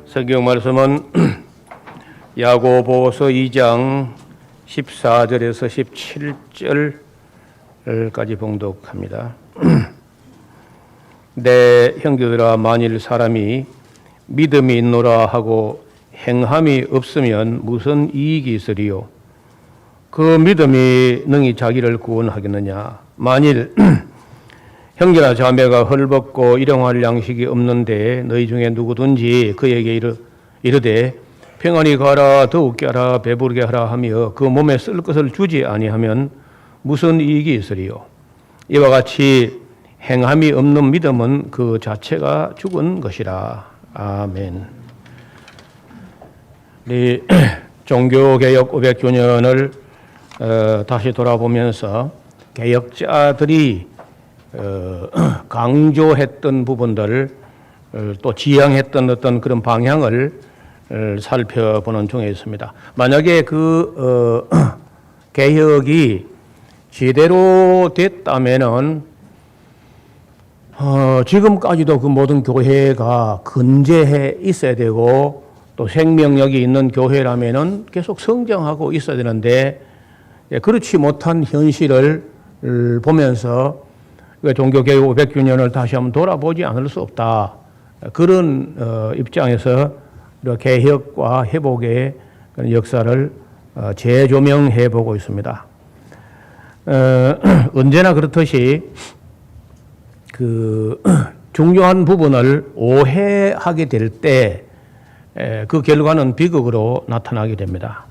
성경 말씀은 야고보서 2장 14절에서 17절까지 봉독합니다. 내 형제들아, 만일 사람이 믿음이 있노라 하고 행함이 없으면 무슨 이익이 있으리요? 그 믿음이 능히 자기를 구원하겠느냐? 만일 형제나 자매가 헐벗고 일용할 양식이 없는데 너희 중에 누구든지 그에게 이르되 평안히 가라, 더욱게 하라, 배부르게 하라 하며 그 몸에 쓸 것을 주지 아니하면 무슨 이익이 있으리요? 이와 같이 행함이 없는 믿음은 그 자체가 죽은 것이라. 아멘. 우리 종교개혁 500주년을 다시 돌아보면서 개혁자들이 강조했던 부분들을 또 지향했던 어떤 그런 방향을 살펴보는 중에 있습니다. 만약에 그 개혁이 제대로 됐다면은 지금까지도 그 모든 교회가 근제해 있어야 되고 또 생명력이 있는 교회라면은 계속 성장하고 있어야 되는데, 그렇지 못한 현실을 보면서 종교개혁 500주년을 다시 한번 돌아보지 않을 수 없다. 그런 입장에서 개혁과 회복의 역사를 재조명해 보고 있습니다. 언제나 그렇듯이 그 중요한 부분을 오해하게 될 때 그 결과는 비극으로 나타나게 됩니다.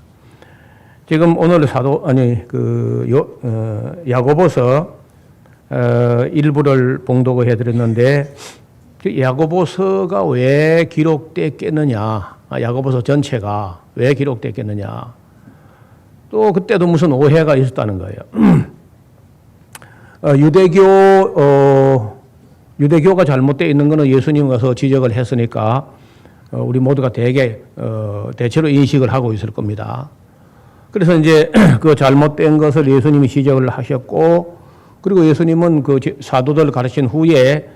지금 오늘 야고보서 일부를 봉독을 해드렸는데, 야고보서가 왜 기록됐겠느냐, 야고보서 전체가 왜 기록됐겠느냐, 또 그때도 무슨 오해가 있었다는 거예요. 유대교가 잘못되어 있는 것은 예수님 가서 지적을 했으니까 우리 모두가 대체로 인식을 하고 있을 겁니다. 그래서 이제 그 잘못된 것을 예수님이 지적을 하셨고, 그리고 예수님은 그 사도들 가르친 후에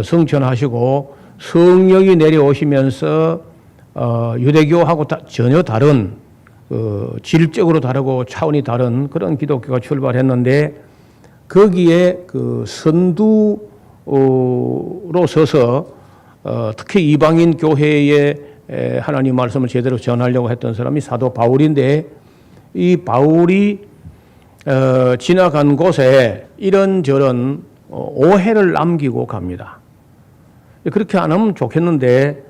성천하시고 성령이 내려오시면서 유대교하고 전혀 다른 질적으로 다르고 차원이 다른 그런 기독교가 출발했는데, 거기에 그 선두로 서서 특히 이방인 교회에 하나님 말씀을 제대로 전하려고 했던 사람이 사도 바울인데, 이 바울이 지나간 곳에 이런저런 오해를 남기고 갑니다. 그렇게 안 하면 좋겠는데,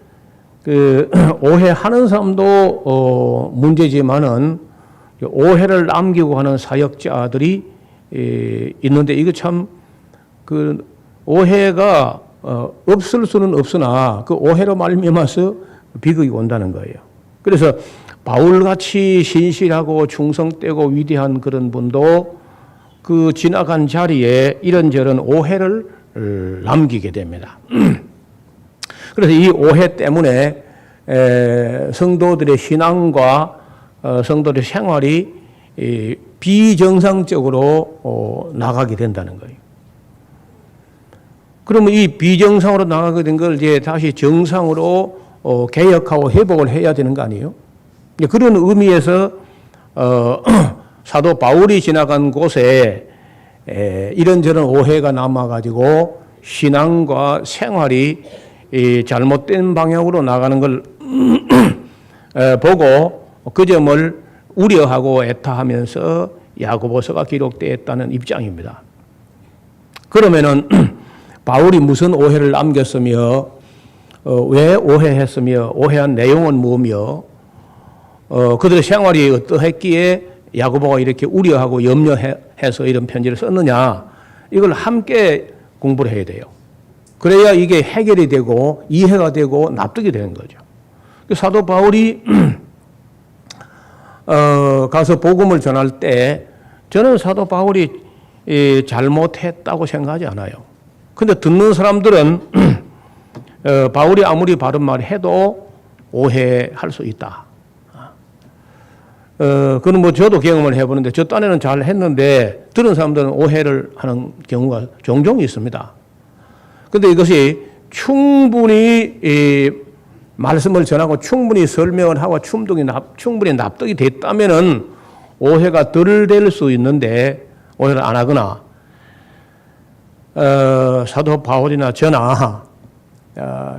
그 오해하는 사람도 문제지만은 오해를 남기고 하는 사역자들이 있는데, 이거 참 그 오해가 없을 수는 없으나 그 오해로 말미암아서 비극이 온다는 거예요. 그래서 바울같이 신실하고 충성되고 위대한 그런 분도 그 지나간 자리에 이런저런 오해를 남기게 됩니다. 그래서 이 오해 때문에 성도들의 신앙과 성도들의 생활이 비정상적으로 나가게 된다는 거예요. 그러면 이 비정상으로 나가게 된 걸 이제 다시 정상으로 개혁하고 회복을 해야 되는 거 아니에요? 그런 의미에서 사도 바울이 지나간 곳에 이런저런 오해가 남아가지고 신앙과 생활이 잘못된 방향으로 나가는 걸 보고 그 점을 우려하고 애타하면서 야고보서가 기록되었다는 입장입니다. 그러면은 바울이 무슨 오해를 남겼으며 왜 오해했으며 오해한 내용은 뭐며 그들의 생활이 어떠했기에 야고보가 이렇게 우려하고 염려해서 이런 편지를 썼느냐, 이걸 함께 공부를 해야 돼요. 그래야 이게 해결이 되고 이해가 되고 납득이 되는 거죠. 사도 바울이 가서 복음을 전할 때 저는 사도 바울이 잘못했다고 생각하지 않아요. 근데 듣는 사람들은 바울이 아무리 바른 말을 해도 오해할 수 있다. 그건 뭐 저도 경험을 해보는데, 저 딴에는 잘 했는데 들은 사람들은 오해를 하는 경우가 종종 있습니다. 근데 이것이 충분히 말씀을 전하고 충분히 설명을 하고 충분히 납득이 됐다면은 오해가 덜 될 수 있는데 오해를 안 하거나 사도 바울이나 저나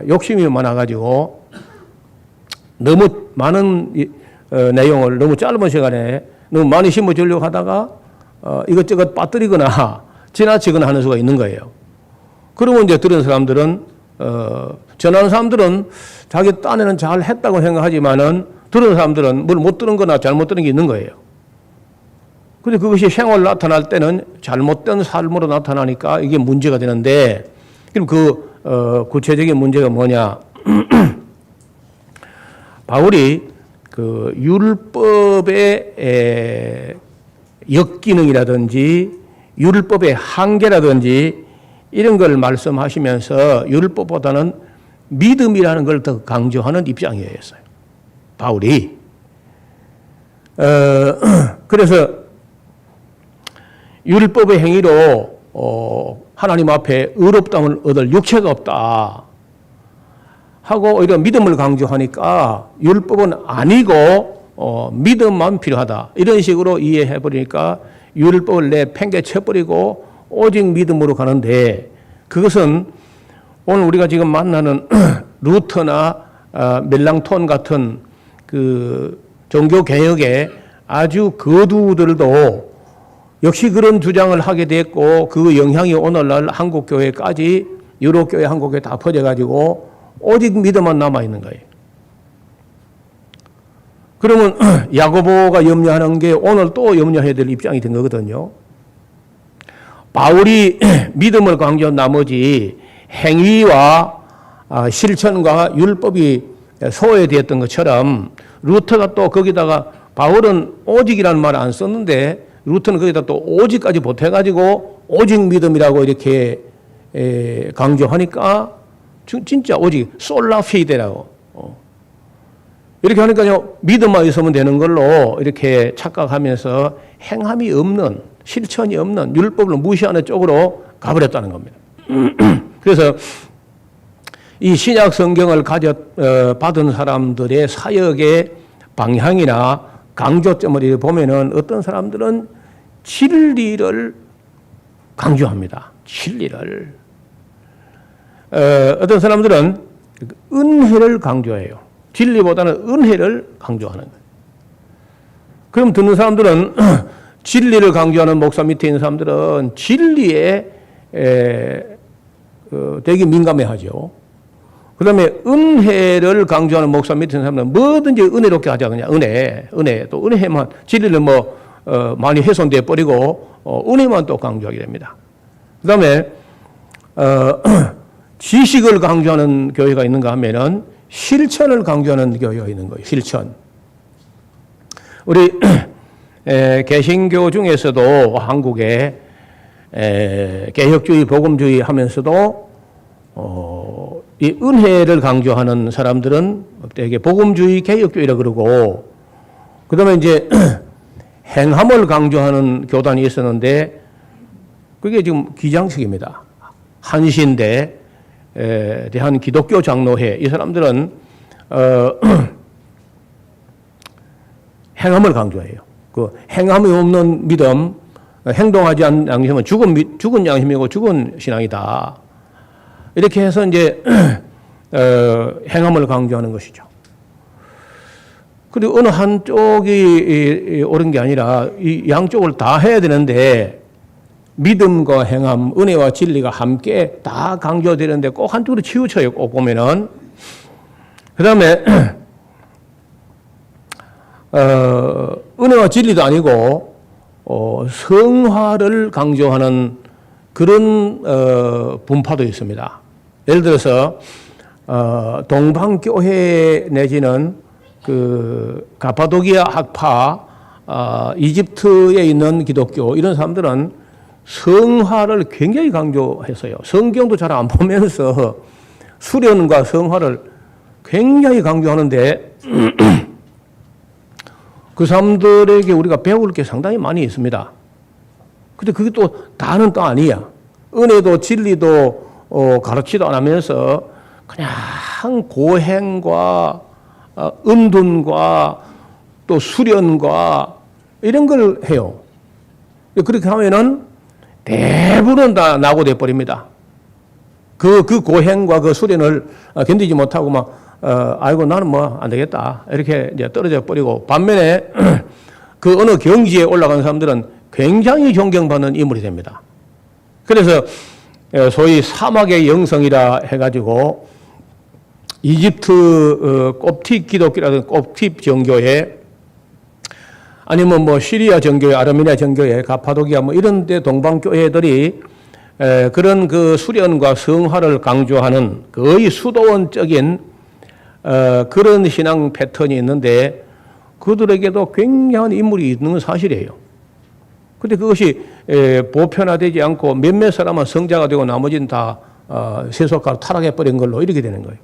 욕심이 많아가지고 너무 많은 내용을 너무 짧은 시간에 너무 많이 심어주려고 하다가 이것저것 빠뜨리거나 지나치거나 하는 수가 있는 거예요. 그러면 이제 들은 사람들은 전하는 사람들은 자기 딴에는 잘 했다고 생각하지만은 들은 사람들은 뭘 못 들은 거나 잘못 들은 게 있는 거예요. 근데 그것이 생활 나타날 때는 잘못된 삶으로 나타나니까 이게 문제가 되는데, 그럼 구체적인 문제가 뭐냐? 바울이 그 율법의 역기능이라든지 율법의 한계라든지 이런 걸 말씀하시면서 율법보다는 믿음이라는 걸 더 강조하는 입장이었어요. 바울이. 그래서 율법의 행위로 하나님 앞에 의롭다움을 얻을 육체가 없다 하고 오히려 믿음을 강조하니까 율법은 아니고 믿음만 필요하다 이런 식으로 이해해버리니까 율법을 팽개쳐버리고 오직 믿음으로 가는데, 그것은 오늘 우리가 지금 만나는 루터나 멜랑톤 같은 그 종교개혁의 아주 거두들도 역시 그런 주장을 하게 됐고, 그 영향이 오늘날 한국교회까지 유럽교회 한국교회 다 퍼져가지고 오직 믿음만 남아있는 거예요. 그러면 야고보가 염려하는 게 오늘 또 염려해야 될 입장이 된 거거든요. 바울이 믿음을 강조한 나머지 행위와 실천과 율법이 소외되었던 것처럼 루터가 또 거기다가 바울은 오직이라는 말을 안 썼는데 루터는 거기다 또 오직까지 보태가지고 오직 믿음이라고 이렇게 강조하니까 진짜 오직 솔라 피데라고 이렇게 하니까요 믿음만 있으면 되는 걸로 이렇게 착각하면서 행함이 없는 실천이 없는 율법을 무시하는 쪽으로 가버렸다는 겁니다. 그래서 이 신약 성경을 받은 사람들의 사역의 방향이나 강조점을 보면은 어떤 사람들은 진리를 강조합니다. 진리를. 어떤 사람들은 은혜를 강조해요. 진리보다는 은혜를 강조하는 거예요. 그럼 듣는 사람들은 진리를 강조하는 목사 밑에 있는 사람들은 진리에 되게 민감해하죠. 그 다음에 은혜를 강조하는 목사 밑에 있는 사람들은 뭐든지 은혜롭게 하자. 그냥 은혜. 또 은혜만, 진리를 많이 훼손돼 버리고 은혜만 또 강조하게 됩니다. 그 다음에 지식을 강조하는 교회가 있는가 하면은 실천을 강조하는 교회가 있는 거예요. 실천. 우리 개신교 중에서도 한국에 개혁주의, 복음주의 하면서도 이 은혜를 강조하는 사람들은 되게 복음주의, 개혁주의라 그러고, 그 다음에 이제 행함을 강조하는 교단이 있었는데 그게 지금 기장식입니다. 한신대 대한 기독교 장로회, 이 사람들은 행함을 강조해요. 그 행함이 없는 믿음, 행동하지 않는 양심은 죽은 양심이고 죽은 신앙이다. 이렇게 해서 이제 행함을 강조하는 것이죠. 그리고 어느 한쪽이 옳은 게 아니라 이 양쪽을 다 해야 되는데 믿음과 행함, 은혜와 진리가 함께 다 강조되는데 꼭 한쪽으로 치우쳐요. 꼭 보면은. 그 다음에 은혜와 진리도 아니고 성화를 강조하는 그런 분파도 있습니다. 예를 들어서 동방교회 내지는 그 가파도기아 학파, 이집트에 있는 기독교, 이런 사람들은 성화를 굉장히 강조했어요. 성경도 잘 안 보면서 수련과 성화를 굉장히 강조하는데 그 사람들에게 우리가 배울 게 상당히 많이 있습니다. 근데 그게 또 다는 또 아니야. 은혜도 진리도 가르치도 안 하면서 그냥 고행과 은둔과 또 수련과 이런 걸 해요. 그렇게 하면은 대부분 다 낙오돼 버립니다. 그 고행과 그 수련을 견디지 못하고 아이고 나는 뭐 안 되겠다 이렇게 이제 떨어져 버리고, 반면에 그 어느 경지에 올라간 사람들은 굉장히 존경받는 인물이 됩니다. 그래서 소위 사막의 영성이라 해가지고 이집트 kop틱 기독교라든지 kop틱 정교회, 아니면 뭐 시리아 정교회, 아르메니아 정교회, 가파도기아 뭐 이런 데 동방교회들이 그런 그 수련과 성화를 강조하는 거의 수도원적인 그런 신앙 패턴이 있는데, 그들에게도 굉장한 인물이 있는 건 사실이에요. 근데 그것이 보편화되지 않고 몇몇 사람은 성자가 되고 나머지는 다 세속가로 타락해버린 걸로 이렇게 되는 거예요.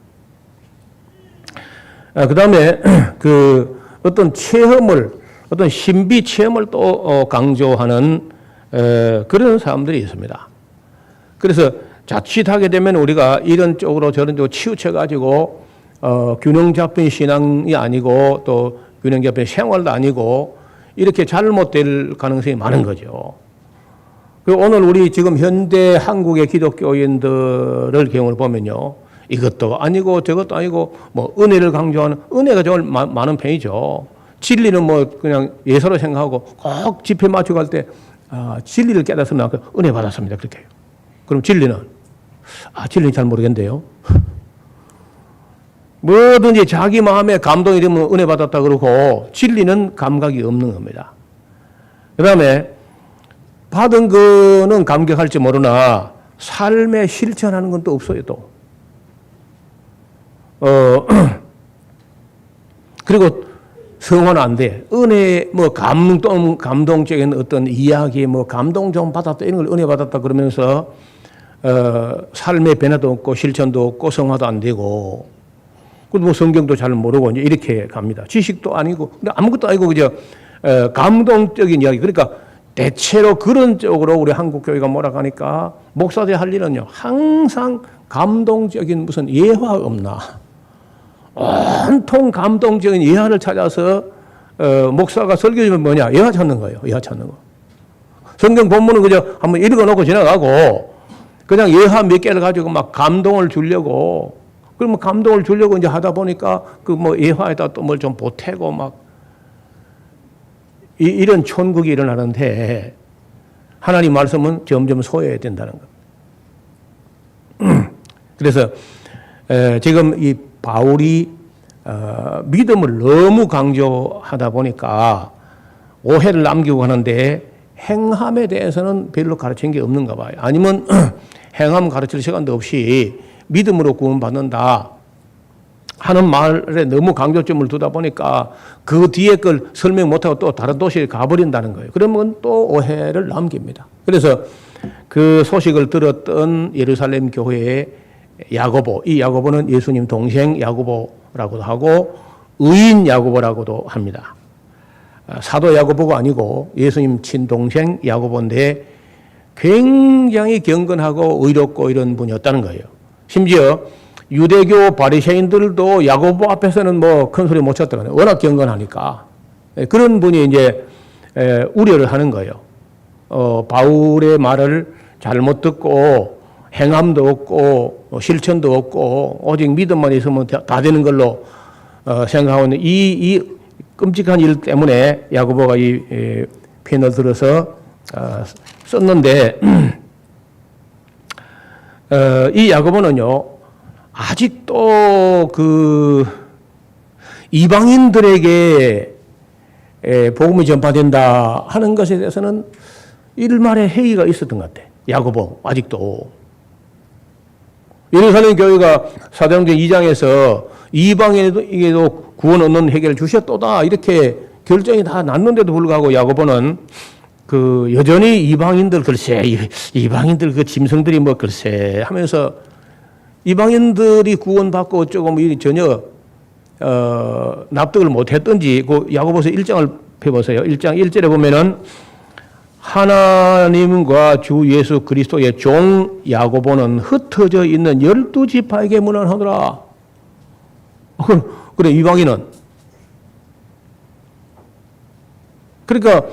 그 다음에 그 어떤 체험을, 어떤 신비 체험을 또 강조하는 그런 사람들이 있습니다. 그래서 자칫하게 되면 우리가 이런 쪽으로 저런 쪽으로 치우쳐가지고 균형 잡힌 신앙이 아니고 또 균형 잡힌 생활도 아니고 이렇게 잘못될 가능성이 많은 거죠. 오늘 우리 지금 현대 한국의 기독교인들을 경우를 보면요, 이것도 아니고 저것도 아니고 뭐 은혜를 강조하는, 은혜가 정말 많은 편이죠. 진리는 뭐 그냥 예서로 생각하고 꼭 집회 맞추고 갈 때 진리를 깨닫으면 은혜 받았습니다 그렇게 해요. 그럼 진리는 진리는 잘 모르겠는데요. 뭐든지 자기 마음에 감동이 되면 은혜 받았다 그러고 진리는 감각이 없는 겁니다. 그 다음에 받은 거는 감격할지 모르나 삶에 실천하는 건 또 없어요 또. 그리고 성화는 안 돼. 은혜 뭐 감동적인 어떤 이야기 뭐 감동 좀 받았다 이런 걸 은혜 받았다 그러면서 삶의 변화도 없고 실천도 없고 성화도 안 되고, 그리고 뭐 성경도 잘 모르고 이제 이렇게 갑니다. 지식도 아니고 아무것도 아니고 그저 감동적인 이야기. 그러니까 대체로 그런 쪽으로 우리 한국 교회가 몰아가니까 목사들이 할 일은요, 항상 감동적인 무슨 예화 없나, 온통 감동적인 예화를 찾아서 목사가 설교하면 뭐냐, 예화 찾는 거예요. 예화 찾는 거. 성경 본문은 그저 한번 읽어놓고 지나가고 그냥 예화 몇 개를 가지고 막 감동을 주려고, 그러면 감동을 주려고 이제 하다 보니까 그 뭐 예화에다 또 뭘 좀 보태고 막 이런 촌극이 일어나는데, 하나님 말씀은 점점 소외해야 된다는 것. 그래서 지금 이 바울이 믿음을 너무 강조하다 보니까 오해를 남기고 하는데, 행함에 대해서는 별로 가르친 게 없는가 봐요. 아니면 행함 가르칠 시간도 없이 믿음으로 구원받는다 하는 말에 너무 강조점을 두다 보니까 그 뒤에 걸 설명 못하고 또 다른 도시에 가버린다는 거예요. 그러면 또 오해를 남깁니다. 그래서 그 소식을 들었던 예루살렘 교회의 야고보, 이 야고보는 예수님 동생 야고보라고도 하고 의인 야고보라고도 합니다. 사도 야고보가 아니고 예수님 친동생 야고보인데 굉장히 경건하고 의롭고 이런 분이었다는 거예요. 심지어 유대교 바리새인들도 야고보 앞에서는 뭐 큰 소리 못 쳤다고요. 워낙 경건하니까. 그런 분이 이제 우려를 하는 거예요. 바울의 말을 잘못 듣고 행함도 없고 실천도 없고 오직 믿음만 있으면 다 되는 걸로 생각하고 있는 이 끔찍한 일 때문에 야고보가 이 편을 들어서 썼는데, 이 야고보는요, 아직도 그 이방인들에게 복음이 전파된다 하는 것에 대해서는 일말의 회의가 있었던 것 같아. 야고보 아직도. 예루살렘 교회가 사도행전 2장에서 이방인에게도 구원 얻는 해결을 주셨도다 이렇게 결정이 다 났는데도 불구하고 야고보는 그 여전히 이방인들 글쎄, 이방인들 그 짐승들이 뭐 글쎄 하면서 이방인들이 구원받고 어쩌고 뭐 전혀 납득을 못했던지 그 야고보서 1장을 펴보세요. 1장 1절에 보면은 하나님과 주 예수 그리스도의 종 야고보는 흩어져 있는 12지파에게 문안하더라. 그래, 이방인은. 그러니까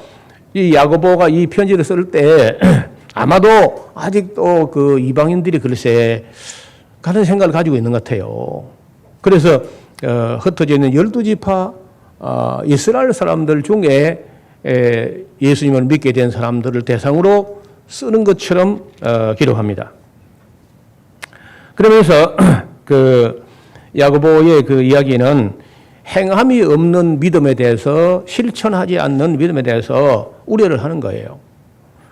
이 야고보가 이 편지를 쓸 때 아마도 아직도 그 이방인들이 글쎄 그런 생각을 가지고 있는 것 같아요. 그래서 흩어져 있는 12지파 이스라엘 사람들 중에 예수님을 믿게 된 사람들을 대상으로 쓰는 것처럼 기록합니다. 그러면서 그 야고보의 그 이야기는 행함이 없는 믿음에 대해서, 실천하지 않는 믿음에 대해서 우려를 하는 거예요.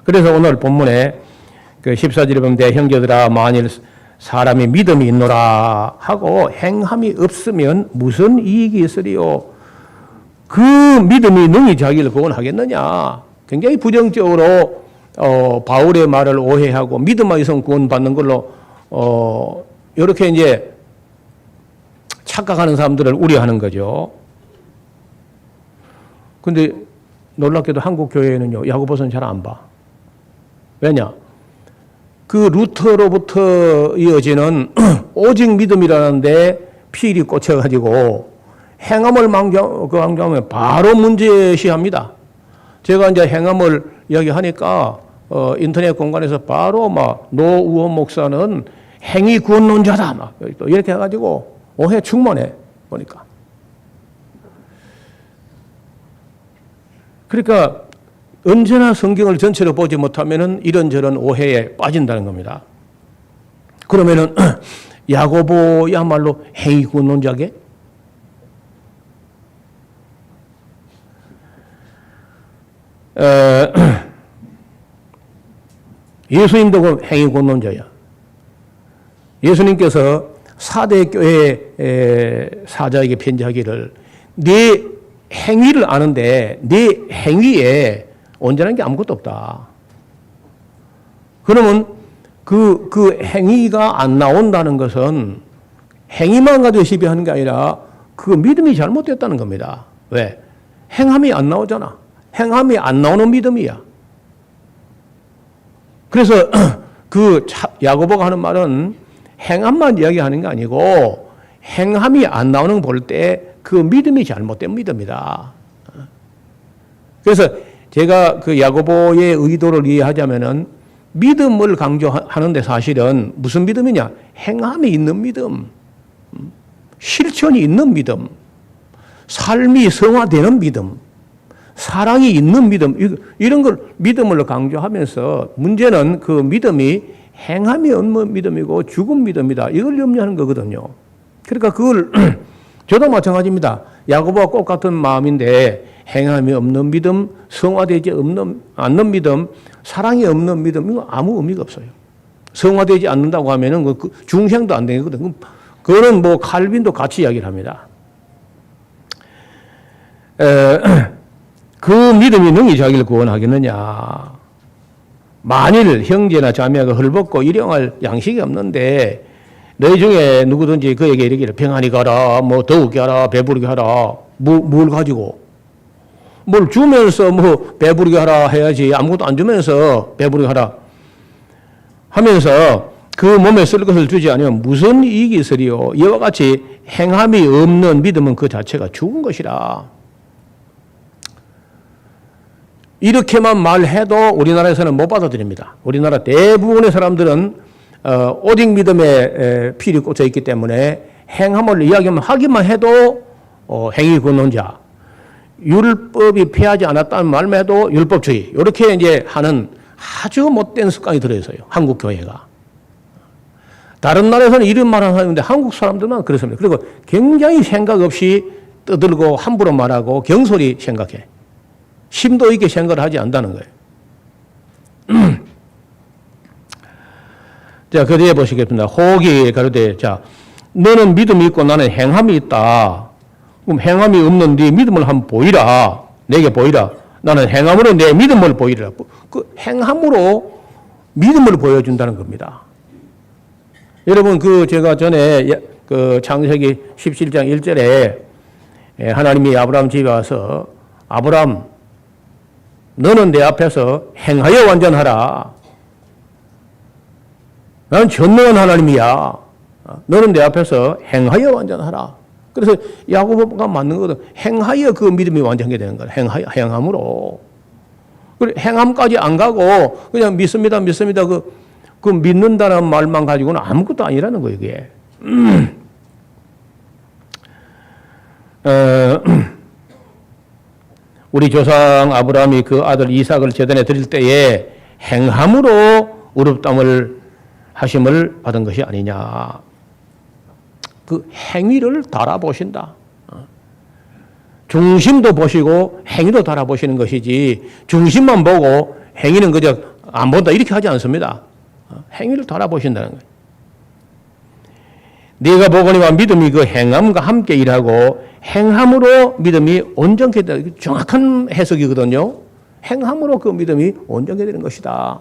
그래서 오늘 본문에 그 14절에 보면 내 형제들아 만일 사람이 믿음이 있노라 하고 행함이 없으면 무슨 이익이 있으리요. 그 믿음이 능히 자기를 구원하겠느냐. 굉장히 부정적으로 바울의 말을 오해하고 믿음만 있으면 구원받는 걸로 이렇게 이제 착각하는 사람들을 우려하는 거죠. 근데 놀랍게도 한국 교회는요, 야고보서는 잘 안 봐. 왜냐? 그 루터로부터 이어지는 오직 믿음이라는데 필이 꽂혀가지고 행함을 강조하면 바로 문제시합니다. 제가 이제 행함을 이야기하니까 인터넷 공간에서 바로 막 노우원 목사는 행위 구원론자다 막 이렇게 해가지고 오해 충만해 보니까. 그러니까 언제나 성경을 전체로 보지 못하면은 이런저런 오해에 빠진다는 겁니다. 그러면은 야고보야말로 행위 구원론자게? 예수님도 그 행위 구원론자야. 예수님께서 사대 교회 사자에게 편지하기를 네 행위를 아는데 네 행위에 온전한 게 아무것도 없다. 그러면 그 행위가 안 나온다는 것은 행위만 가지고 시비하는 게 아니라 그 믿음이 잘못됐다는 겁니다. 왜? 행함이 안 나오잖아. 행함이 안 나오는 믿음이야. 그래서 그 야고보가 하는 말은 행함만 이야기하는 게 아니고 행함이 안 나오는 걸 볼 때 그 믿음이 잘못된 믿음이다. 그래서 제가 그 야고보의 의도를 이해하자면은 믿음을 강조하는데 사실은 무슨 믿음이냐? 행함이 있는 믿음, 실천이 있는 믿음, 삶이 성화되는 믿음, 사랑이 있는 믿음, 이런 걸 믿음을 강조하면서 문제는 그 믿음이 행함이 없는 믿음이고 죽은 믿음이다. 이걸 염려하는 거거든요. 그러니까 그걸 저도 마찬가지입니다. 야고보와 똑같은 마음인데 행함이 없는 믿음, 성화되지 않는 믿음, 사랑이 없는 믿음, 이거 아무 의미가 없어요. 성화되지 않는다고 하면은 그 중생도 안 되거든. 그거는 뭐 칼빈도 같이 이야기를 합니다. 그 믿음이 능히 자기를 구원하겠느냐. 만일 형제나 자매가 헐벗고 일용할 양식이 없는데 너희 중에 누구든지 그에게 이르기를 평안히 가라, 뭐 더욱게 하라, 배부르게 하라, 뭘 가지고 뭘 주면서 뭐 배부르게 하라 해야지 아무것도 안 주면서 배부르게 하라 하면서 그 몸에 쓸 것을 주지 않으면 무슨 이익이 있으리요. 이와 같이 행함이 없는 믿음은 그 자체가 죽은 것이라. 이렇게만 말해도 우리나라에서는 못 받아들입니다. 우리나라 대부분의 사람들은 오직 믿음에 필이 꽂혀 있기 때문에 행함을 하기만 해도 행위 구원론자, 율법이 폐하지 않았다는 말만 해도 율법주의, 이렇게 이제 하는 아주 못된 습관이 들어있어요. 한국 교회가. 다른 나라에서는 이런 말을 하는데 한국 사람들만 그렇습니다. 그리고 굉장히 생각 없이 떠들고 함부로 말하고 경솔히 생각해. 심도 있게 생각을 하지 않는다는 거예요. 자, 그 뒤에 보시겠습니다. 호옥이 가로되, 자, 너는 믿음이 있고 나는 행함이 있다. 그럼 행함이 없는 네 믿음을 한번 보이라. 내게 보이라. 나는 행함으로 내 믿음을 보이라. 그 행함으로 믿음을 보여준다는 겁니다. 여러분, 제가 전에 그 창세기 17장 1절에 하나님이 아브라함 집에 와서 아브라함, 너는 내 앞에서 행하여 완전하라. 나는 전능한 하나님이야. 너는 내 앞에서 행하여 완전하라. 그래서 야고보가 맞는 거거든. 행하여 그 믿음이 완전하게 되는 거야. 행함으로. 그래, 행함까지 안 가고 그냥 믿습니다. 그 믿는다는 말만 가지고는 아무것도 아니라는 거예요, 이게. 우리 조상 아브라함이 그 아들 이삭을 제단에 드릴 때에 행함으로 의롭다함을 하심을 받은 것이 아니냐. 그 행위를 달아보신다. 중심도 보시고 행위도 달아보시는 것이지 중심만 보고 행위는 그저 안 본다 이렇게 하지 않습니다. 행위를 달아보신다는 거예요. 네가 보거니와 믿음이 그 행함과 함께 일하고 행함으로 믿음이 온전케 되는 정확한 해석이거든요. 행함으로 그 믿음이 온전케 되는 것이다.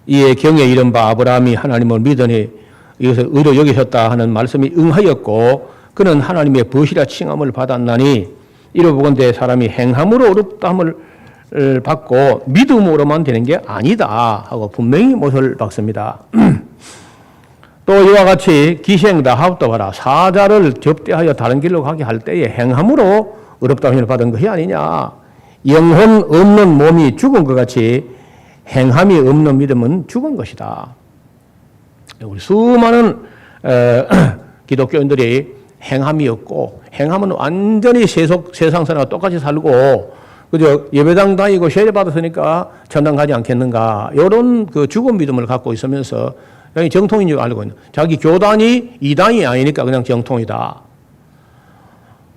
이에 경에 이른 바 아브라함이 하나님을 믿으니 이것을 의로 여기셨다 하는 말씀이 응하였고 그는 하나님의 벗이라 칭함을 받았나니 이로 보건대 사람이 행함으로 의롭다함을 받고 믿음으로만 되는 게 아니다 하고 분명히 못을 박습니다. 또 이와 같이 기생 라합도 봐라. 사자를 접대하여 다른 길로 가게 할 때에 행함으로 의롭다함을 받은 것이 아니냐. 영혼 없는 몸이 죽은 것 같이 행함이 없는 믿음은 죽은 것이다. 우리 수많은 기독교인들이 행함이 없고 행함은 완전히 세상 사람과 똑같이 살고 그저 예배당 다니고 세례 받았으니까 천당 가지 않겠는가 이런 그 죽은 믿음을 갖고 있으면서 그냥 정통인 줄 알고 있는 자기 교단이 이단이 아니니까 그냥 정통이다.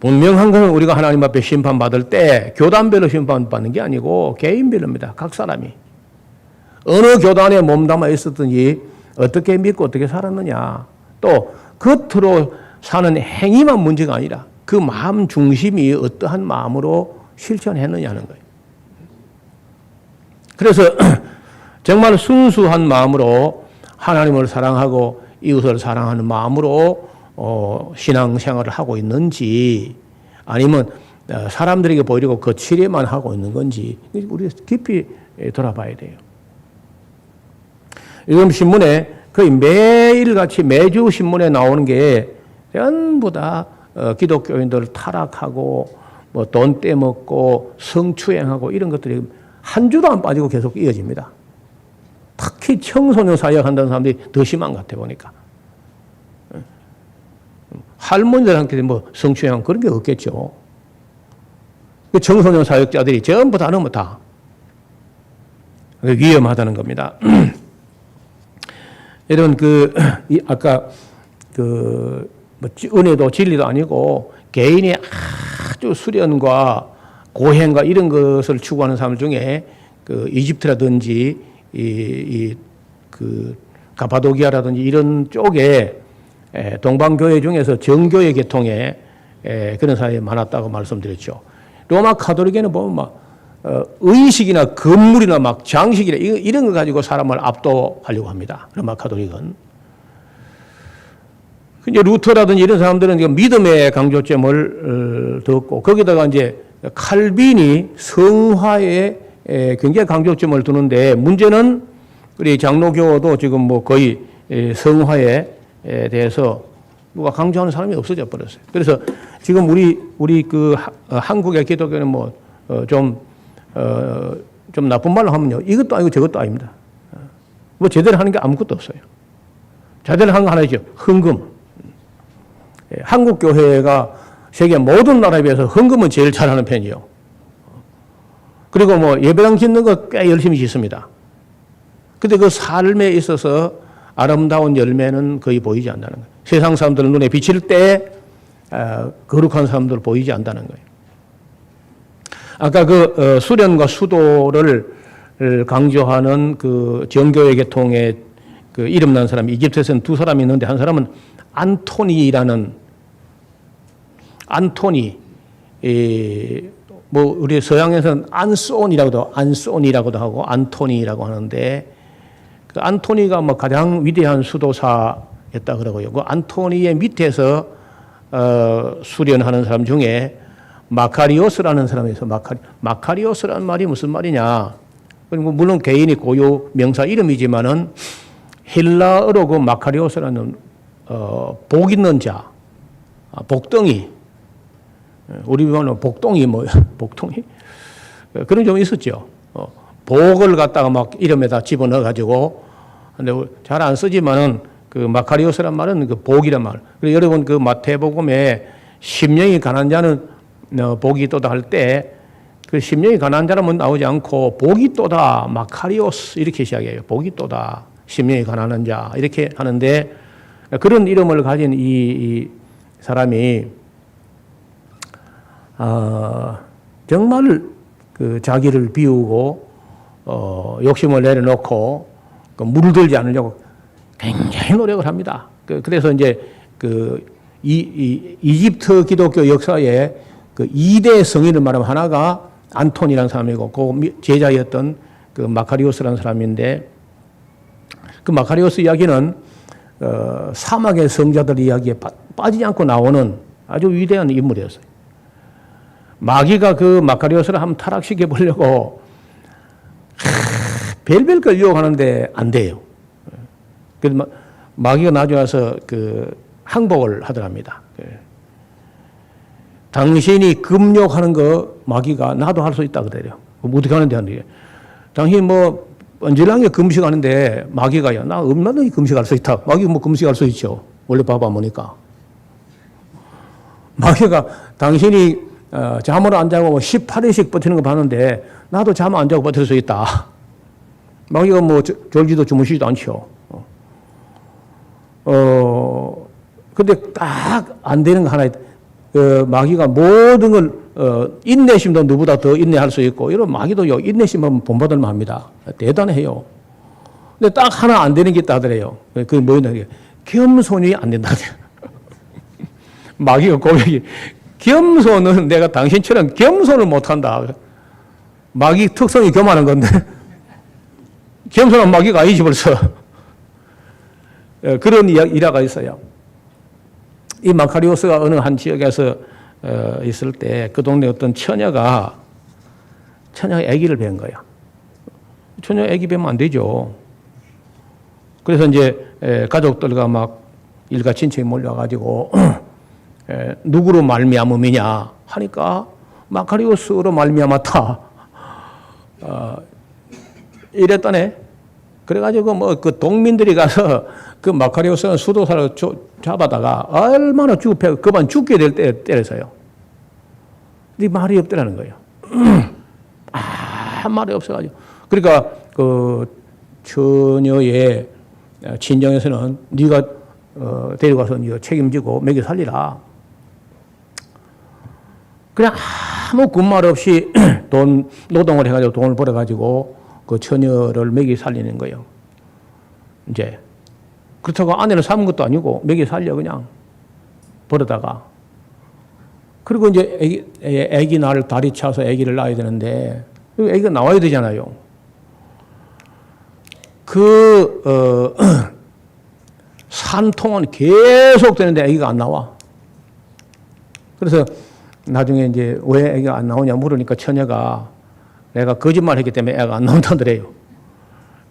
분명한 것은 우리가 하나님 앞에 심판받을 때 교단별로 심판받는 게 아니고 개인별로입니다. 각 사람이 어느 교단에 몸담아 있었든지 어떻게 믿고 어떻게 살았느냐 또 겉으로 사는 행위만 문제가 아니라 그 마음 중심이 어떠한 마음으로 실천했느냐는 거예요. 그래서 정말 순수한 마음으로 하나님을 사랑하고 이웃을 사랑하는 마음으로 신앙생활을 하고 있는지 아니면 사람들에게 보이려고 거칠게만 하고 있는 건지 우리가 깊이 돌아봐야 돼요. 요즘 신문에 거의 매일같이 매주 신문에 나오는 게 전부 다 기독교인들 타락하고 뭐 돈 떼먹고 성추행하고 이런 것들이 한 주도 안 빠지고 계속 이어집니다. 특히 청소년 사역한다는 사람들이 더 심한 것 같아 보니까. 할머니들한테 뭐 성추행 그런 게 없겠죠. 그 청소년 사역자들이 전부 다 너무 다 위험하다는 겁니다. 여러분 아까 뭐 은혜도 진리도 아니고 개인의 아주 수련과 고행과 이런 것을 추구하는 사람들 중에 그 이집트라든지 그 가파도기아라든지 이런 쪽에 동방교회 중에서 정교회 계통에 그런 사람이 많았다고 말씀드렸죠. 로마 카톨릭에는 보면 막 의식이나 건물이나 막 장식이나 이런 거 가지고 사람을 압도하려고 합니다. 로마 카톨릭은. 이제 루터라든지 이런 사람들은 믿음의 강조점을 뒀고 거기다가 이제 칼빈이 성화에 굉장히 강조점을 두는데 문제는 우리 장로교도 지금 뭐 거의 성화에 대해서 누가 강조하는 사람이 없어져 버렸어요. 그래서 지금 우리 그 한국의 기독교는 좀 나쁜 말로 하면요. 이것도 아니고 저것도 아닙니다. 뭐 제대로 하는 게 아무것도 없어요. 제대로 하는 거 하나 있죠. 헌금. 한국 교회가 세계 모든 나라에 비해서 헌금은 제일 잘하는 편이에요. 그리고 뭐 예배당 짓는 거 꽤 열심히 짓습니다. 근데 그 삶에 있어서 아름다운 열매는 거의 보이지 않는다는 거예요. 세상 사람들 눈에 비칠 때 거룩한 사람들 보이지 않는다는 거예요. 아까 그 수련과 수도를 강조하는 그 정교회 계통의 그 이름난 사람이 이집트에서는 두 사람이 있는데 한 사람은 안토니 뭐 우리 서양에서는 안소니라고도 하고 안토니라고 하는데 그 안토니가 뭐 가장 위대한 수도사였다 그러고요. 그 안토니의 밑에서 수련하는 사람 중에 마카리오스라는 사람이 있어. 마카리오스라는 말이 무슨 말이냐? 그리고 물론 개인이 고유 명사 이름이지만은 헬라어로 그 마카리오스라는 복 있는 자, 복덩이, 우리 말로 복동이 뭐야? 복동이? 그런 좀 있었죠. 복을 갖다가 막 이름에다 집어넣어 가지고, 근데 잘 안 쓰지만은 그 마카리오스란 말은 그 복이란 말. 그리고 여러분 그 마태복음에 심령이 가난한 자는 복이 있도다 할 때 그 심령이 가난한 자라면 나오지 않고 복이 있도다 마카리오스 이렇게 시작해요. 복이 있도다 심령이 가난한 자 이렇게 하는데 그런 이름을 가진 이 사람이 정말 그 자기를 비우고 욕심을 내려놓고 그 물들지 않으려고 굉장히 노력을 합니다. 그래서 이제 그 이집트 기독교 역사에 그 2대 성인을 말하면 하나가 안톤이라는 사람이고 그 제자였던 그 마카리오스라는 사람인데 그 마카리오스 이야기는 사막의 성자들 이야기에 빠지지 않고 나오는 아주 위대한 인물이었어요. 마귀가 그 마카리오스를 한번 타락시켜 보려고 별별 걸 유혹하는데 안 돼요. 그래서 마귀가 나중에 와서 그 항복을 하더랍니다. 당신이 금욕하는 거 마귀가 나도 할 수 있다 그래요. 어떻게 하는데 하는데 당신이 뭐 언질랑게 금식하는데 마귀가요. 나 얼마나 금식할 수 있다. 마귀 뭐 금식할 수 있죠. 원래 봐봐 보니까 마귀가 당신이 잠을 안 자고 18일씩 버티는 거 봤는데 나도 잠 안 자고 버틸 수 있다. 마귀가 뭐 졸지도 주무시지도 않죠. 근데 딱 안 되는 거 하나 있다. 마귀가 모든 걸 인내심도 누구보다 더 인내할 수 있고 이런 마귀도요 인내심은 본받을 만합니다. 대단해요. 근데 딱 하나 안 되는 게 있다 하더래요. 그게 뭐였나? 겸손이 안 된다. 마귀가 고백이 겸손은 내가 당신처럼 겸손을 못한다. 마귀 특성이 겸하는 건데 겸손한 마귀가 아니지 벌써. 그런 일화가 있어요. 이 마카리오스가 어느 한 지역에서 있을 때 그 동네 어떤 처녀가 아기를 뵌 거야. 처녀 아기 뵈면 안 되죠. 그래서 이제 가족들과 막 일가 친척이 몰려가지고 누구로 말미암음이냐 하니까 마카리오스로 말미암았다. 이랬다네. 그래가지고 뭐 그 동민들이 가서 그 마카리오스는 수도사를 잡아다가 얼마나 그만 죽게 될 때 때려서요. 근데 말이 없더라는 거예요. 말이 없어가지고. 그러니까 그 처녀의 친정에서는 네가 데려가서 네가 책임지고 먹여 살리라. 그냥 아무 군말 없이 노동을 해가지고 돈을 벌어가지고 그 처녀를 먹여 살리는 거예요. 이제 그렇다고 아내를 삼은 것도 아니고 먹여 살려 그냥 벌어다가. 그리고 이제 애기 날 다리 차서 애기를 낳아야 되는데 애기가 나와야 되잖아요. 산통은 계속 되는데 애기가 안 나와. 그래서 나중에 이제 왜 애기가 안 나오냐 물으니까 처녀가 내가 거짓말 했기 때문에 애가 안 나온다더래요.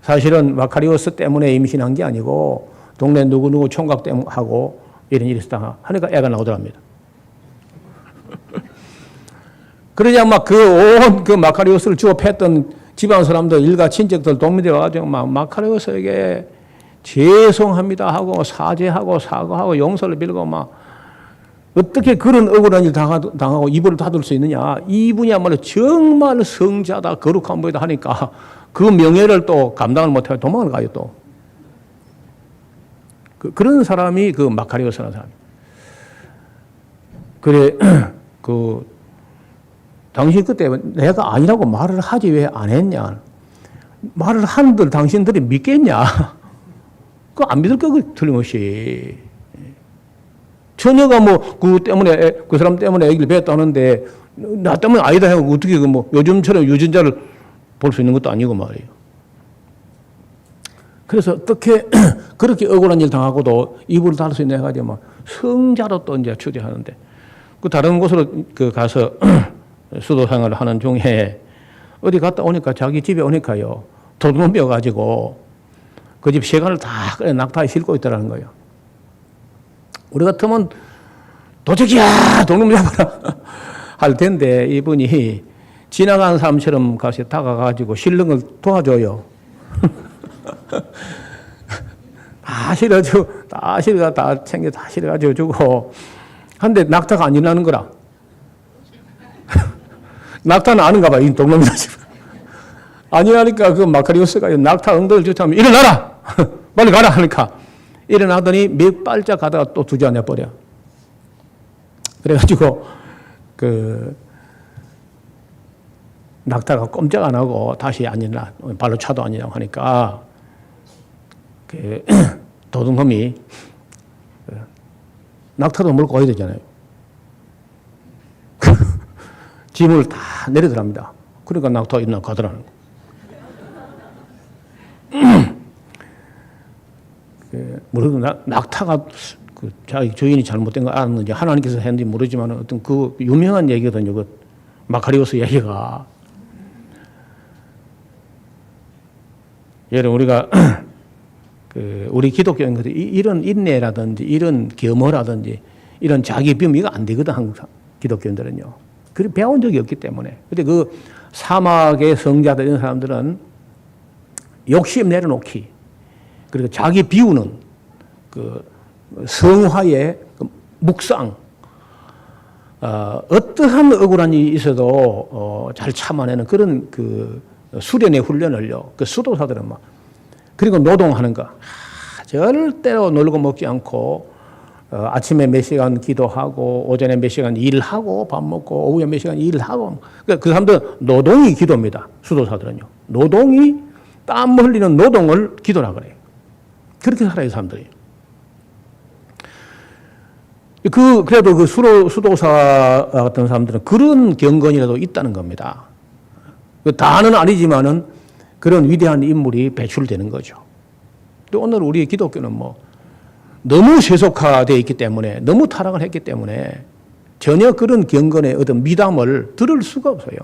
사실은 마카리오스 때문에 임신한 게 아니고 동네 누구누구 총각 때문에 하고 이런 일이 있었다 하니까 애가 나오더랍니다. 그러자 막 그 마카리오스를 주워 팼던 집안 사람들, 일가 친척들, 동민들이 와가지고 막 마카리오스에게 죄송합니다 하고 사죄하고 사과하고 용서를 빌고 막 어떻게 그런 억울한 일 당하고 입을 닫을 수 있느냐. 이분이야말로 정말 성자다, 거룩한 분이다 하니까 그 명예를 또 감당을 못하고 도망을 가요 또. 그런 사람이 그 마카리오스라는 사람이에요. 그래, 당신 그때 내가 아니라고 말을 하지 왜 안 했냐. 말을 한들 당신들이 믿겠냐. 그거 안 믿을 거 틀림없이. 처녀가 뭐 그 사람 때문에 애기를 뱉었다는데 나 때문에 아니다 하고 어떻게 요즘처럼 유전자를 볼 수 있는 것도 아니고 말이에요. 그래서 어떻게 그렇게 억울한 일 당하고도 이불을 달 수 있냐 해가지고 막 성자로 또 이제 추대하는데 그 다른 곳으로 그 가서 수도 생활을 하는 중에 어디 갔다 오니까 자기 집에 오니까요 도둑놈 벼가지고 그 집 시간을 다 낙타에 싣고 있더라는 거예요. 우리 같으면 도적이야 도둑놈 잡아라 할 텐데 이분이 지나가는 사람처럼 가서 다가가지고 실는 걸 도와줘요. 다 실어가 다 챙겨 다 실어가지고 주고 한데 낙타가 안 일어나는 거라. 낙타는 아는가 봐. 이 동놈이다 지금. 안 일어나니까 그 마카리오스가 낙타 엉덩이를 쫓아오면 일어나라. 빨리 가라 하니까 일어나더니 몇 발짝 가다가 또 주저앉아 버려. 그래가지고 그 낙타가 꼼짝 안 하고 다시 안 일어나. 발로 차도 안 일어나고 하니까 그 도둑놈이 낙타도 몰고 가야 되잖아요. 짐을 다 내리더랍니다. 그러니까 낙타가 일어나 가더라는 거예요. 모르고 낙타가 그 자기 주인이 잘못된 거 알았는지 하나님께서 했는지 모르지만 어떤 그 유명한 얘기거든요. 그 마카리오스 얘기가. 여러분 우리가 그 우리 기독교인들이 이런 인내라든지 이런 겸허라든지 이런 자기 비움 이거 안 되거든 항상 기독교인들은요. 그걸 배운 적이 없기 때문에. 근데 그 사막의 성자들 이런 사람들은 욕심 내려놓기 그리고 자기 비우는 그 성화의 그 묵상 어떠한 억울한 일이 있어도 잘 참아내는 그런 그 수련의 훈련을요. 그 수도사들은 막 그리고 노동하는 거 절대로 놀고 먹지 않고 아침에 몇 시간 기도하고 오전에 몇 시간 일하고 밥 먹고 오후에 몇 시간 일하고 그러니까 그 사람들은 노동이 기도입니다. 수도사들은요. 노동이 땀 흘리는 노동을 기도라 그래요. 그렇게 살아요 사람들이. 그래도 그 수도사 같은 사람들은 그런 경건이라도 있다는 겁니다. 다는 아니지만은 그런 위대한 인물이 배출되는 거죠. 또 오늘 우리 기독교는 뭐 너무 세속화되어 있기 때문에 너무 타락을 했기 때문에 전혀 그런 경건의 어떤 미담을 들을 수가 없어요.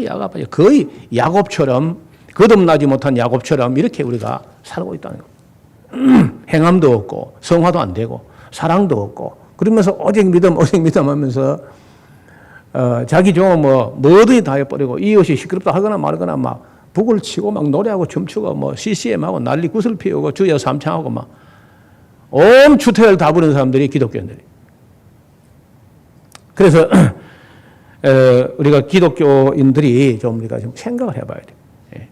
야갑하죠. 거의 야곱처럼 거듭나지 못한 야곱처럼 이렇게 우리가 살고 있다는 거예요. 행함도 없고 성화도 안 되고 사랑도 없고 그러면서 오직 믿음 하면서 자기 종은 뭐든지 다 해버리고 이웃이 시끄럽다 하거나 말거나 막 북을 치고 막 노래하고 춤추고 뭐 CCM하고 난리 구슬 피우고 주여 삼창하고 막 온 추태를 다 부르는 사람들이 기독교인들이. 그래서 우리가 기독교인들이 좀 우리가 좀 생각을 해봐야 돼요. 예.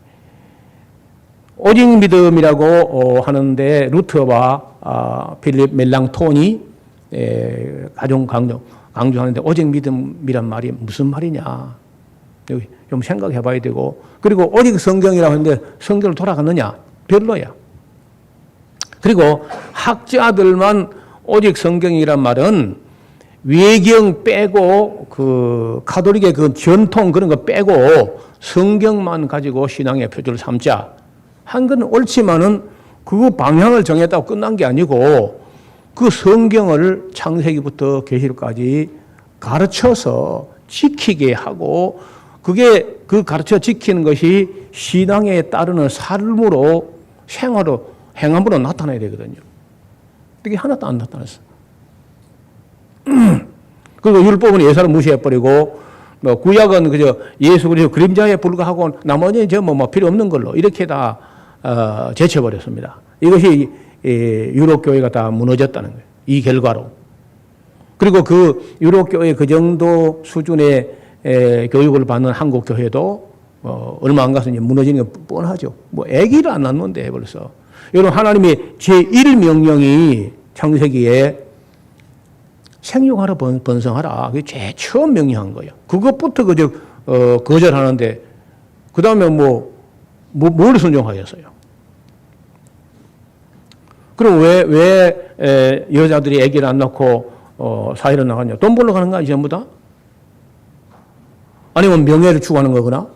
오직 믿음이라고 하는데 루터와 필립 멜랑톤이 가장 강조하는데 오직 믿음이란 말이 무슨 말이냐. 여기 좀 생각해 봐야 되고 그리고 오직 성경이라고 하는데 성경을 돌아갔느냐. 별로야. 그리고 학자들만 오직 성경이란 말은 외경 빼고 그 가톨릭의 그 전통 그런 거 빼고 성경만 가지고 신앙의 표준을 삼자 한 건 옳지만은 그 방향을 정했다고 끝난 게 아니고 그 성경을 창세기부터 계시록까지 가르쳐서 지키게 하고 그게 그 가르쳐 지키는 것이 신앙에 따르는 삶으로 생활로 행함으로 나타나야 되거든요. 그게 하나도 안 나타났어. 그리고 율법은 예사를 무시해버리고 뭐 구약은 그저 예수 그리스도 그림자에 불과하고 나머지는 뭐 필요 없는 걸로 이렇게 다 제쳐버렸습니다. 이것이 유럽 교회가 다 무너졌다는 거예요. 이 결과로. 그리고 그 유럽 교회 그 정도 수준의 교육을 받는 한국 교회도 얼마 안 가서 이제 무너지는 게 뻔하죠. 뭐 아기를 안 낳는데 벌써. 여러분 하나님의 제1명령이 창세기에 생육하라 번성하라. 그게 제일 처음 명령한 거예요. 그것부터 그저 거절하는데 그 다음에 뭘 순종하겠어요? 그럼 왜 여자들이 아기를 안 낳고 사회로 나가냐? 돈 벌러 가는 거 아니야 전부 다? 아니면 명예를 추구하는 거구나?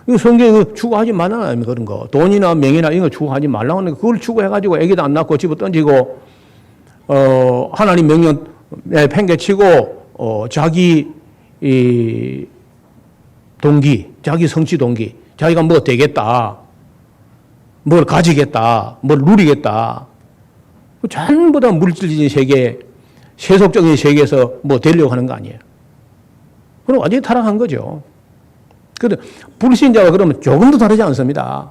이 성경에 추구하지 말라는 그런 거. 돈이나 명예나 이런 거 추구하지 말라고 하는 거. 그걸 추구해가지고 애기도 안 낳고 집어 던지고, 하나님 명령 팽개치고, 자기 동기, 자기 성취 동기, 자기가 뭐 되겠다, 뭘 가지겠다, 뭘 누리겠다. 전부 다 물질적인 세계, 세속적인 세계에서 뭐 되려고 하는 거 아니에요. 그럼 완전히 타락한 거죠. 그런데 불신자가 그러면 조금도 다르지 않습니다.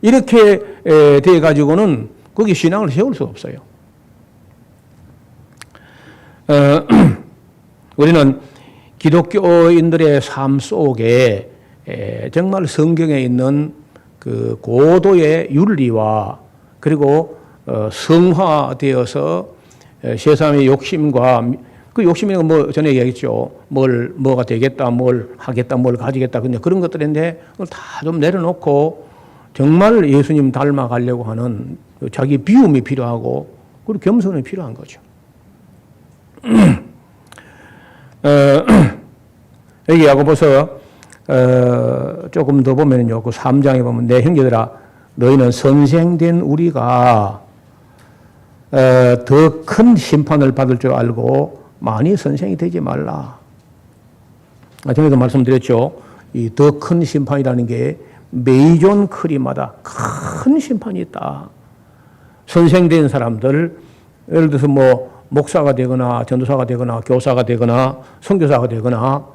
이렇게 돼 가지고는 거기 신앙을 세울 수 없어요. 우리는 기독교인들의 삶 속에 정말 성경에 있는 그 고도의 윤리와 그리고 성화되어서 세상의 욕심과 그 욕심이 뭐 전에 얘기했죠. 뭐가 되겠다, 뭘 하겠다, 뭘 가지겠다. 그런 것들인데 그걸 다 좀 내려놓고 정말 예수님 닮아가려고 하는 자기 비움이 필요하고 그리고 겸손이 필요한 거죠. 여기 야고보서 조금 더 보면요, 그 3장에 보면 내 형제들아 너희는 선생된 우리가 더 큰 심판을 받을 줄 알고 많이 선생이 되지 말라. 전에도 말씀드렸죠. 이 더 큰 심판이라는 게 메이존 크리마다 큰 심판이 있다. 선생된 사람들, 예를 들어서 뭐 목사가 되거나 전도사가 되거나 교사가 되거나 선교사가 되거나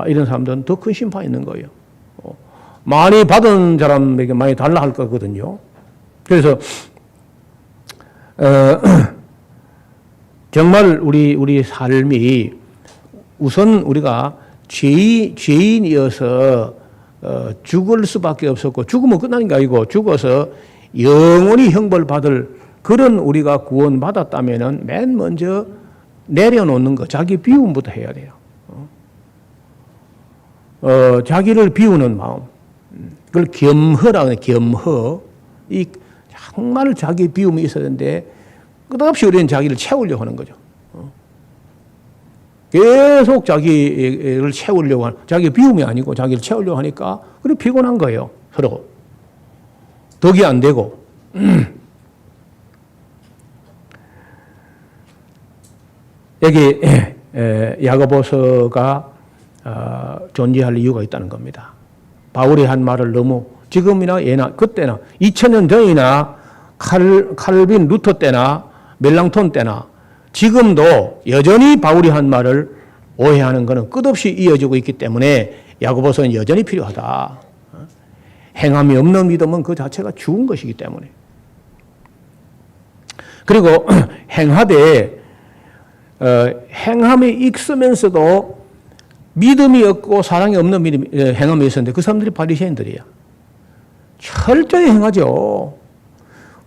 이런 사람들은 더 큰 심판이 있는 거예요. 많이 받은 사람에게 많이 달라 할 거거든요. 그래서 정말 우리 삶이 우선 우리가 죄인이어서 죽을 수밖에 없었고 죽으면 끝나는 게 아니고 죽어서 영원히 형벌받을 그런 우리가 구원받았다면은 맨 먼저 내려놓는 거, 자기 비움부터 해야 돼요. 자기를 비우는 마음. 그걸 겸허라고 해요. 겸허. 이 정말 자기 비움이 있어야 되는데 끝없이 우리는 자기를 채우려고 하는 거죠. 계속 자기를 채우려고 하는, 자기 비움이 아니고 자기를 채우려고 하니까 그래 피곤한 거예요. 서로. 덕이 안 되고. 여기 야고보서가 존재할 이유가 있다는 겁니다. 바울이 한 말을 너무 지금이나 예나 그때나 2000년 전이나 칼빈 루터 때나 멜랑톤 때나 지금도 여전히 바울이 한 말을 오해하는 것은 끝없이 이어지고 있기 때문에 야고보서는 여전히 필요하다. 행함이 없는 믿음은 그 자체가 죽은 것이기 때문에. 그리고 행하되 행함이 있으면서도 믿음이 없고 사랑이 없는 행함이 있었는데 그 사람들이 바리새인들이야. 철저히 행하죠.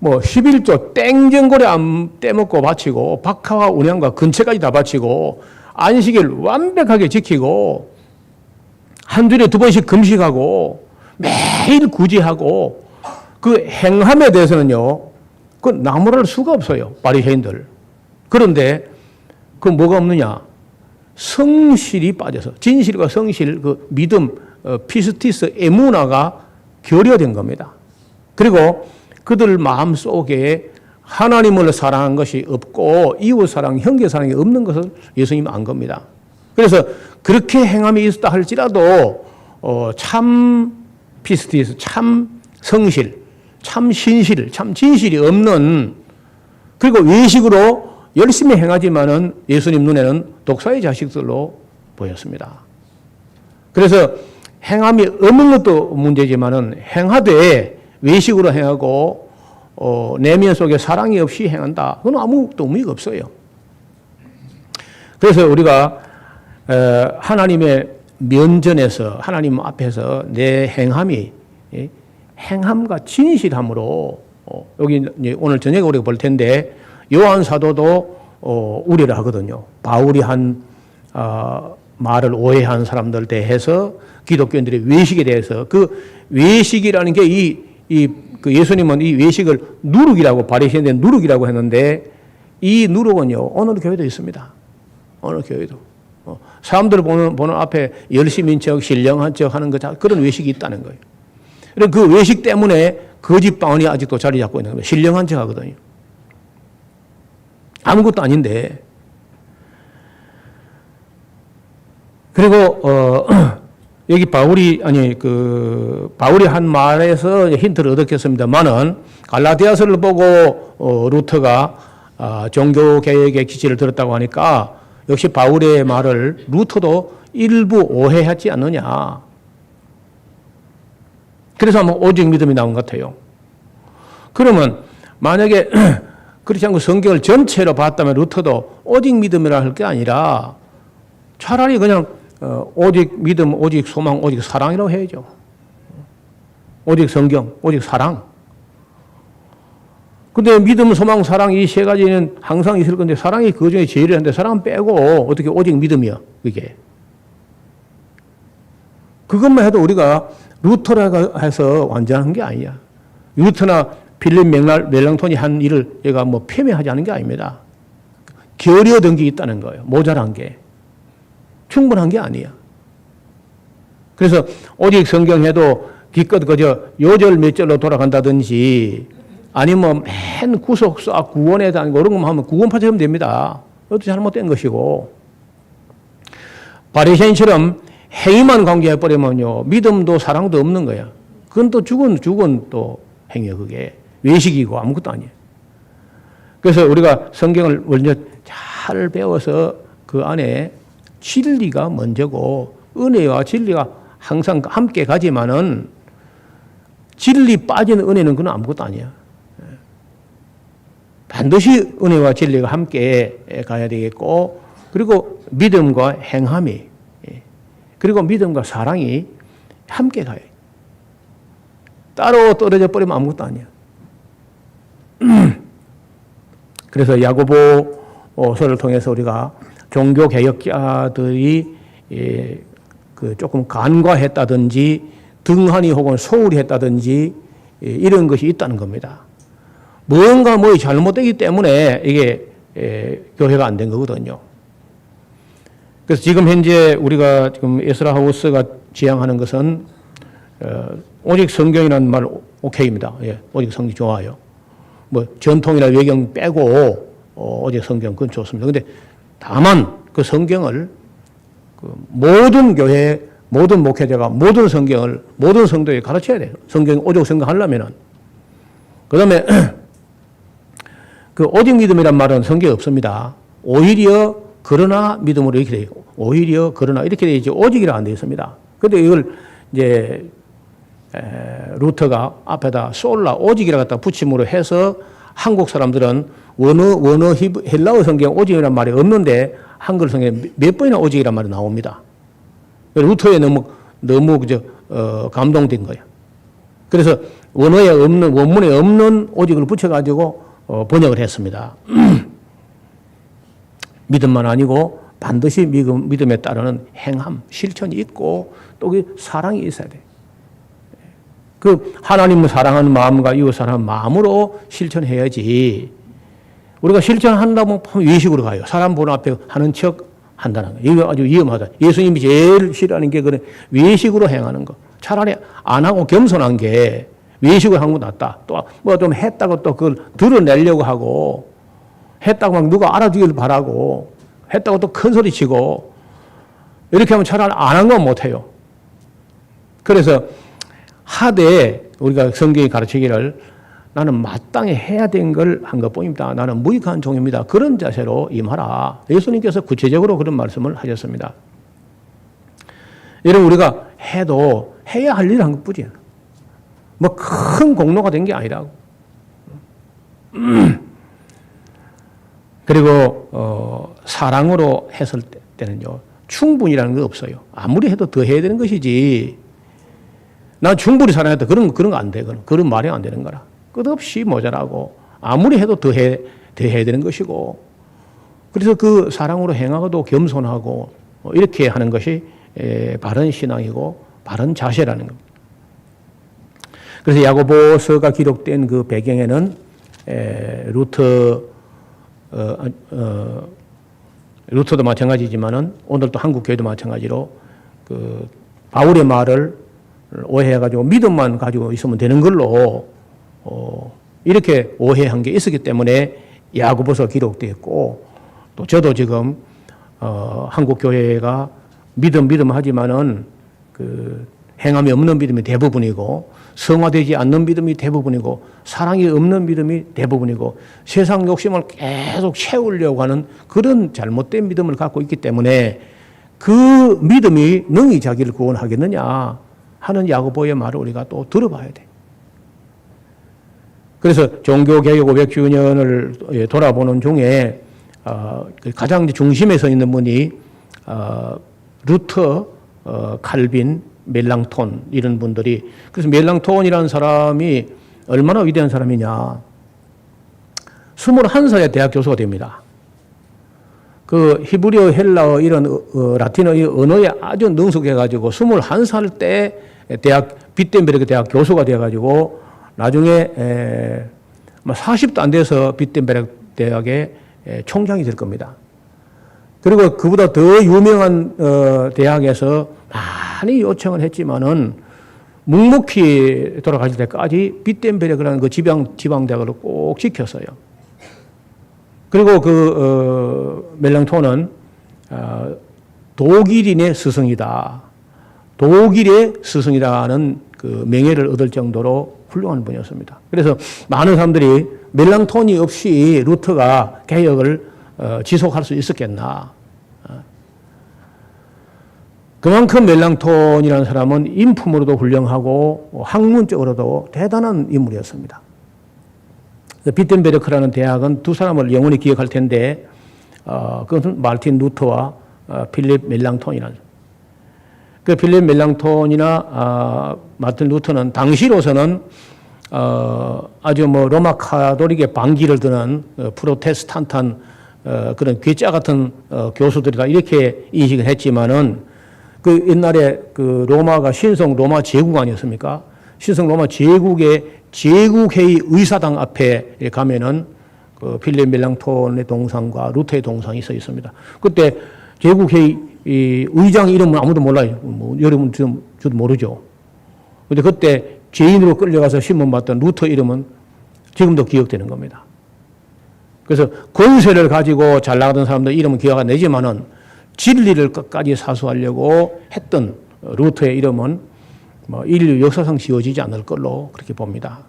뭐 11조 땡전골에 안 떼먹고 바치고 박하와 운양과 근처까지 다 바치고 안식일 완벽하게 지키고 한 주일에 2번씩 금식하고 매일 구제하고 그 행함에 대해서는요, 그 나무랄 수가 없어요. 바리새인들. 그런데 그 뭐가 없느냐? 성실이 빠져서 진실과 성실, 그 믿음, 피스티스, 에무나가 결여된 겁니다. 그리고 그들 마음 속에 하나님을 사랑한 것이 없고 이웃 사랑, 형제 사랑이 없는 것을 예수님은 안 겁니다. 그래서 그렇게 행함이 있었다 할지라도 참 피스티스, 참 성실, 참 신실, 참 진실이 없는, 그리고 외식으로 열심히 행하지만은 예수님 눈에는 독사의 자식들로 보였습니다. 그래서 행함이 없는 것도 문제지만은 행하되 외식으로 행하고 내면 속에 사랑이 없이 행한다. 그건 아무것도 의미가 없어요. 그래서 우리가 하나님의 면전에서 하나님 앞에서 내 행함이 행함과 진실함으로 여기 오늘 저녁에 우리가 볼 텐데 요한 사도도 우려를 하거든요. 바울이 한 말을 오해한 사람들 대해서 기독교인들의 외식에 대해서 그 외식이라는 게 그 예수님은 이 외식을 누룩이라고 바리새인들 누룩이라고 했는데 이 누룩은요 오늘 교회도 있습니다. 오늘 교회도 사람들 보는 앞에 열심인 척, 신령한 척 하는 그런 외식이 있다는 거예요. 그래서 그 외식 때문에 거짓방언이 아직도 자리 잡고 있는 겁니다. 신령한 척 하거든요. 아무것도 아닌데. 그리고, 여기 바울이 한 말에서 힌트를 얻었겠습니다만은, 갈라디아서를 보고, 루터가, 종교개혁의 기치를 들었다고 하니까, 역시 바울의 말을 루터도 일부 오해하지 않느냐. 그래서 아마 오직 믿음이 나온 것 같아요. 그러면 만약에 그렇지 않고 성경을 전체로 봤다면 루터도 오직 믿음이라 할 게 아니라 차라리 그냥 오직 믿음, 오직 소망, 오직 사랑이라고 해야죠. 오직 성경, 오직 사랑. 근데 믿음, 소망, 사랑 이 세 가지는 항상 있을 건데 사랑이 그 중에 제일인데 사랑은 빼고 어떻게 오직 믿음이야, 그게. 그것만 해도 우리가 루터라고 해서 완전한 게 아니야. 루터나 필립 멜랑톤이 한 일을 얘가 뭐 폄훼하지 않은 게 아닙니다. 결여된 게 있다는 거예요. 모자란 게. 충분한 게 아니야. 그래서 오직 성경해도 기껏 그저 요절 몇 절로 돌아간다든지 아니면 맨 구속사 구원에 대한 그런 것만 하면 구원파처럼 됩니다. 그것도 잘못된 것이고 바리새인처럼 행위만 강조해버리면요 믿음도 사랑도 없는 거야. 그건 또 죽은 또 행위야. 그게 외식이고 아무것도 아니에요. 그래서 우리가 성경을 먼저 잘 배워서 그 안에 진리가 먼저고 은혜와 진리가 항상 함께 가지만은 진리 빠진 은혜는 그건 아무것도 아니야. 반드시 은혜와 진리가 함께 가야 되겠고 그리고 믿음과 행함이 그리고 믿음과 사랑이 함께 가요. 따로 떨어져 버리면 아무것도 아니야. 그래서 야고보서를 통해서 우리가 종교개혁자들이 조금 간과했다든지 등한히 혹은 소홀히 했다든지 이런 것이 있다는 겁니다. 뭔가 잘못되기 때문에 이게 교회가 안 된 거거든요. 그래서 지금 현재 우리가 지금 에스라 하우스가 지향하는 것은 오직 성경이라는 말 오케이입니다. 예, 오직 성경 좋아요. 전통이나 외경 빼고 오직 성경 그건 좋습니다. 근데 다만 그 성경을 모든 교회, 모든 목회자가 모든 성경을 모든 성도에 가르쳐야 돼요. 성경 오직 성경 하려면은. 그 다음에 그 오직 믿음이란 말은 성경에 없습니다. 오히려 그러나 믿음으로 이렇게 되어 있고 오히려 그러나 이렇게 되어 있지 오직이라 안 되어 있습니다. 근데 이걸 이제 루터가 앞에다 솔라 오직이라 갖다 붙임으로 해서 한국 사람들은 원어 헬라어 성경 오직이란 말이 없는데 한글 성경에 몇 번이나 오직이란 말이 나옵니다. 루터에 너무 감동된 거예요. 그래서 원문에 없는 오직을 붙여가지고 번역을 했습니다. 믿음만 아니고 반드시 믿음에 따르는 행함, 실천이 있고 또 그 사랑이 있어야 돼. 그 하나님을 사랑하는 마음과 이웃 사랑하는 마음으로 실천해야지. 우리가 실천한다면 외식으로 가요. 사람 보는 앞에 하는 척 한다는 거. 이거 아주 위험하다. 예수님이 제일 싫어하는 게 그런 외식으로 행하는 거. 차라리 안 하고 겸손한 게 외식을 한 거 낫다. 또 좀 했다고 또 그걸 드러내려고 하고 했다고 막 누가 알아주길 바라고 했다고 또 큰 소리 치고 이렇게 하면 차라리 안 한 건 못해요. 그래서 하되 우리가 성경이 가르치기를 나는 마땅히 해야 된 걸 한 것뿐입니다. 나는 무익한 종입니다. 그런 자세로 임하라. 예수님께서 구체적으로 그런 말씀을 하셨습니다. 여러분 우리가 해도 해야 할 일을 한 것뿐이야. 큰 공로가 된 게 아니라고. 그리고 사랑으로 했을 때는요. 충분이라는 거 없어요. 아무리 해도 더 해야 되는 것이지. 난 충분히 사랑했다. 그런 거 안 돼. 그런 말이 안 되는 거라. 끝없이 모자라고 아무리 해도 더 해야 되는 것이고. 그래서 그 사랑으로 행하고도 겸손하고 이렇게 하는 것이 바른 신앙이고 바른 자세라는 겁니다. 그래서 야고보서가 기록된 그 배경에는 루터 루터도 마찬가지지만은 오늘 또 한국 교회도 마찬가지로 그 바울의 말을 오해해가지고 믿음만 가지고 있으면 되는 걸로 이렇게 오해한 게 있었기 때문에 야고보서 기록되었고, 또 저도 지금 한국 교회가 믿음 하지만은 그 행함이 없는 믿음이 대부분이고, 성화되지 않는 믿음이 대부분이고, 사랑이 없는 믿음이 대부분이고, 세상 욕심을 계속 채우려고 하는 그런 잘못된 믿음을 갖고 있기 때문에 그 믿음이 능히 자기를 구원하겠느냐 하는 야고보의 말을 우리가 또 들어봐야 돼. 그래서 종교개혁 500주년을 돌아보는 중에 가장 중심에 서 있는 분이 루터, 칼빈, 멜랑톤 이런 분들이, 그래서 멜랑톤이라는 사람이 얼마나 위대한 사람이냐. 21살에 대학 교수가 됩니다. 그 히브리어, 헬라어 이런 라틴어 언어에 아주 능숙해가지고 21살 때 비텐베르크 대학 교수가 돼가지고 나중에 40도 안 돼서 비텐베르크 대학의 총장이 될 겁니다. 그리고 그보다 더 유명한 대학에서 많이 요청을 했지만은 묵묵히 돌아가실 때까지 비텐베르크라는 그 지방대학을 꼭 지켰어요. 그리고 그 멜랑톤은 독일인의 스승이다. 독일의 스승이라는 그 명예를 얻을 정도로 훌륭한 분이었습니다. 그래서 많은 사람들이 멜랑톤이 없이 루터가 개혁을 지속할 수 있었겠나. 그만큼 멜랑톤이라는 사람은 인품으로도 훌륭하고 학문적으로도 대단한 인물이었습니다. 비텐베르크라는 대학은 두 사람을 영원히 기억할 텐데, 그것은 마르틴 루터와 필립 멜랑톤이라는. 그 필립 멜랑톤이나 마르틴 루터는 당시로서는 아주 로마 카톨릭의 반기를 드는 프로테스탄트한 그런 괴짜 같은 교수들이다 이렇게 인식을 했지만은, 그 옛날에 그 로마가 신성 로마 제국 아니었습니까? 신성 로마 제국의 제국회의 의사당 앞에 가면은 그 필립 멜랑톤의 동상과 루터의 동상이 서 있습니다. 그때 제국회의 의장 이름은 아무도 몰라요. 여러분 저도 모르죠. 근데 그때 죄인으로 끌려가서 신문받던 루터 이름은 지금도 기억되는 겁니다. 그래서 권세를 가지고 잘 나가던 사람들 이름은 기억 안 나지만은 진리를 끝까지 사수하려고 했던 루터의 이름은 인류 역사상 지워지지 않을 걸로 그렇게 봅니다.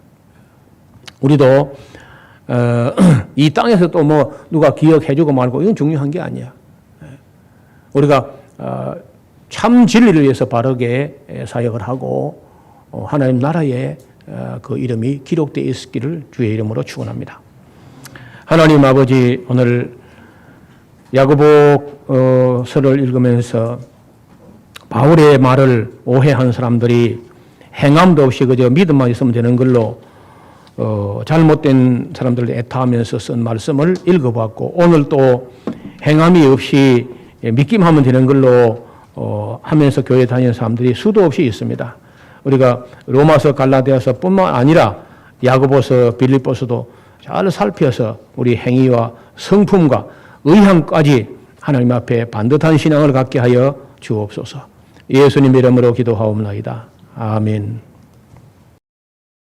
우리도 이 땅에서 또 누가 기억해주고 말고 이건 중요한 게 아니야. 우리가 참 진리를 위해서 바르게 사역을 하고 하나님 나라에 그 이름이 기록되어 있기를 주의 이름으로 축원합니다. 하나님 아버지, 오늘 야고보서를 읽으면서 바울의 말을 오해한 사람들이 행함도 없이 그저 믿음만 있으면 되는 걸로 잘못된 사람들을 애타하면서 쓴 말씀을 읽어봤고, 오늘 또 행함이 없이 믿기만 되는 걸로 하면서 교회 다니는 사람들이 수도 없이 있습니다. 우리가 로마서, 갈라디아서 뿐만 아니라 야고보서, 빌립보서도 잘 살펴서 우리 행위와 성품과 의향까지 하나님 앞에 반듯한 신앙을 갖게 하여 주옵소서. 예수님 이름으로 기도하옵나이다. 아멘.